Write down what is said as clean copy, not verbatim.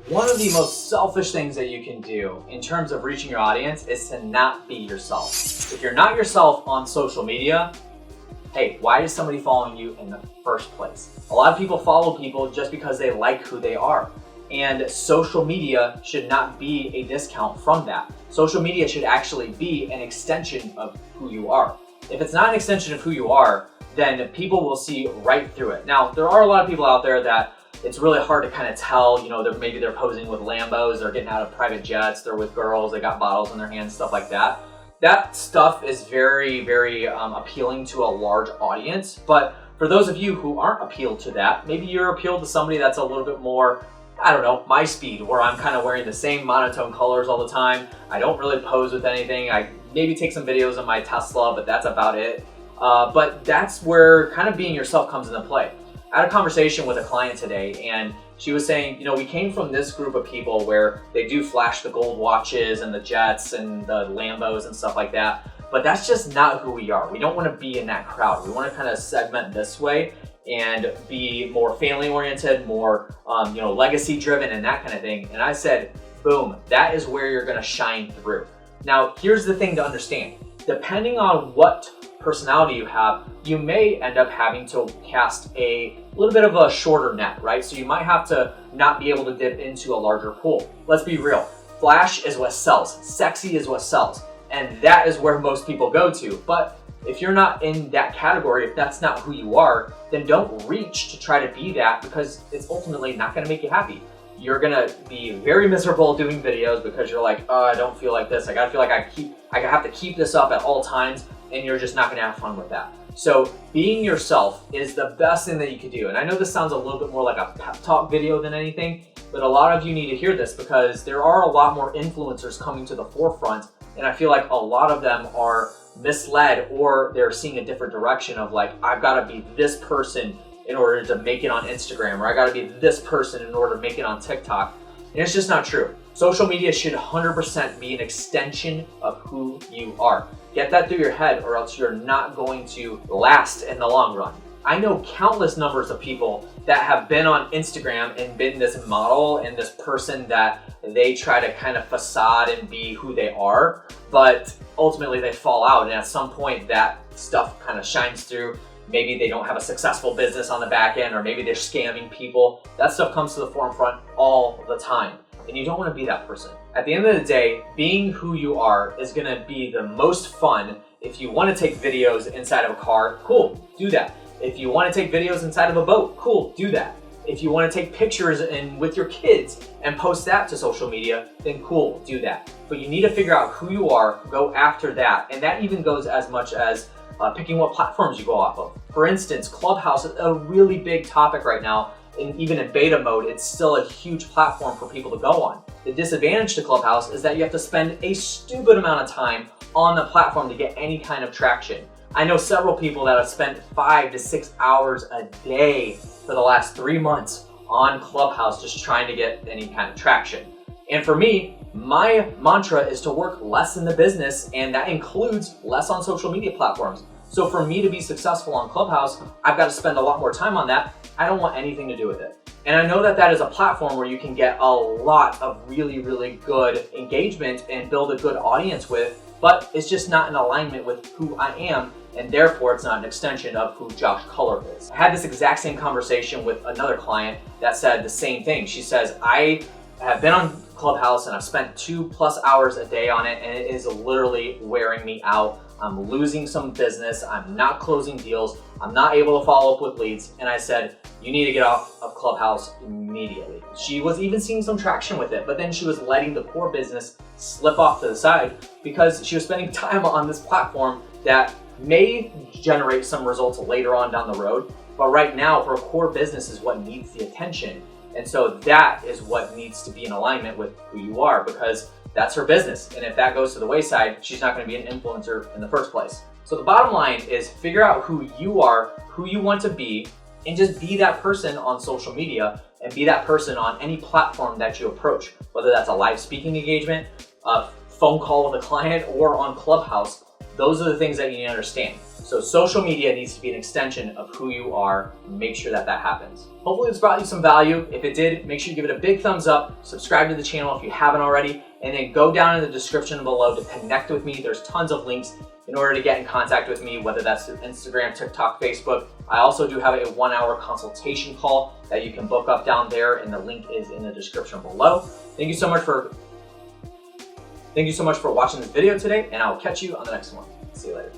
One of the most selfish things that you can do in terms of reaching your audience is to not be yourself. If you're not yourself on social media, hey, why is somebody following you in the first place? A lot of people follow people just because they like who they are. And social media should not be a discount from that. Social media should actually be an extension of who you are. If it's not an extension of who you are, then people will see right through it. Now, there are a lot of people out there that it's really hard to kind of tell, maybe they're posing with Lambos, they're getting out of private jets, they're with girls, they got bottles in their hands, stuff like that. That stuff is very, very appealing to a large audience. But for those of you who aren't appealed to that, maybe you're appealed to somebody that's a little bit more, my speed, where I'm kind of wearing the same monotone colors all the time. I don't really pose with anything. I maybe take some videos of my Tesla, but that's about it. But that's where kind of being yourself comes into play. I had a conversation with a client today, and she was saying, we came from this group of people where they do flash the gold watches and the jets and the Lambos and stuff like that, but that's just not who we are. We don't want to be in that crowd. We want to kind of segment this way and be more family oriented, more, legacy driven and that kind of thing. And I said, boom, that is where you're going to shine through. Now, here's the thing to understand. Depending on what personality you have, you may end up having to cast a little bit of a shorter net, right? So you might have to not be able to dip into a larger pool. Let's be real. Flash is what sells. Sexy is what sells. And that is where most people go to. But if you're not in that category, if that's not who you are, then don't reach to try to be that, because it's ultimately not going to make you happy. You're gonna be very miserable doing videos because you're like, oh, I don't feel like this. I gotta feel like I have to keep this up at all times, and you're just not gonna have fun with that. So being yourself is the best thing that you could do. And I know this sounds a little bit more like a pep talk video than anything, but a lot of you need to hear this because there are a lot more influencers coming to the forefront, and I feel like a lot of them are misled, or they're seeing a different direction of like, I've gotta be this person in order to make it on Instagram, or I gotta be this person in order to make it on TikTok. And it's just not true. Social media should 100% be an extension of who you are. Get that through your head, or else you're not going to last in the long run. I know countless numbers of people that have been on Instagram and been this model and this person that they try to kind of facade and be who they are, but ultimately they fall out, and at some point that stuff kind of shines through. Maybe they don't have a successful business on the back end, or maybe they're scamming people. That stuff comes to the forefront all the time, and you don't want to be that person. At the end of the day, being who you are is going to be the most fun. If you want to take videos inside of a car, cool, do that. If you want to take videos inside of a boat, cool, do that. If you want to take pictures with your kids and post that to social media, then cool, do that. But you need to figure out who you are, go after that, and that even goes as much as picking what platforms you go off of. For instance, Clubhouse is a really big topic right now, and even in beta mode, it's still a huge platform for people to go on. The disadvantage to Clubhouse is that you have to spend a stupid amount of time on the platform to get any kind of traction. I know several people that have spent 5 to 6 hours a day for the last 3 months on Clubhouse just trying to get any kind of traction. And for me, my mantra is to work less in the business, and that includes less on social media platforms. So for me to be successful on Clubhouse, I've got to spend a lot more time on that. I don't want anything to do with it. And I know that that is a platform where you can get a lot of really, really good engagement and build a good audience with, but it's just not in alignment with who I am, and therefore it's not an extension of who Josh Culler is. I had this exact same conversation with another client that said the same thing. She says, I have been on Clubhouse and I've spent 2+ hours a day on it, and it is literally wearing me out. I'm losing some business. I'm not closing deals. I'm not able to follow up with leads. And I said, you need to get off of Clubhouse immediately. She was even seeing some traction with it, but then she was letting the core business slip off to the side because she was spending time on this platform that may generate some results later on down the road. But right now, her core business is what needs the attention. And so that is what needs to be in alignment with who you are, because that's her business. And if that goes to the wayside, she's not going to be an influencer in the first place. So the bottom line is figure out who you are, who you want to be, and just be that person on social media and be that person on any platform that you approach, whether that's a live speaking engagement, a phone call with a client, or on Clubhouse. Those are the things that you need to understand. So social media needs to be an extension of who you are. Make sure that that happens. Hopefully this brought you some value. If it did, make sure you give it a big thumbs up, subscribe to the channel if you haven't already, and then go down in the description below to connect with me. There's tons of links in order to get in contact with me, whether that's through Instagram, TikTok, Facebook. I also do have a 1-hour consultation call that you can book up down there, and the link is in the description below. Thank you so much for watching this video today, and I'll catch you on the next one. See you later.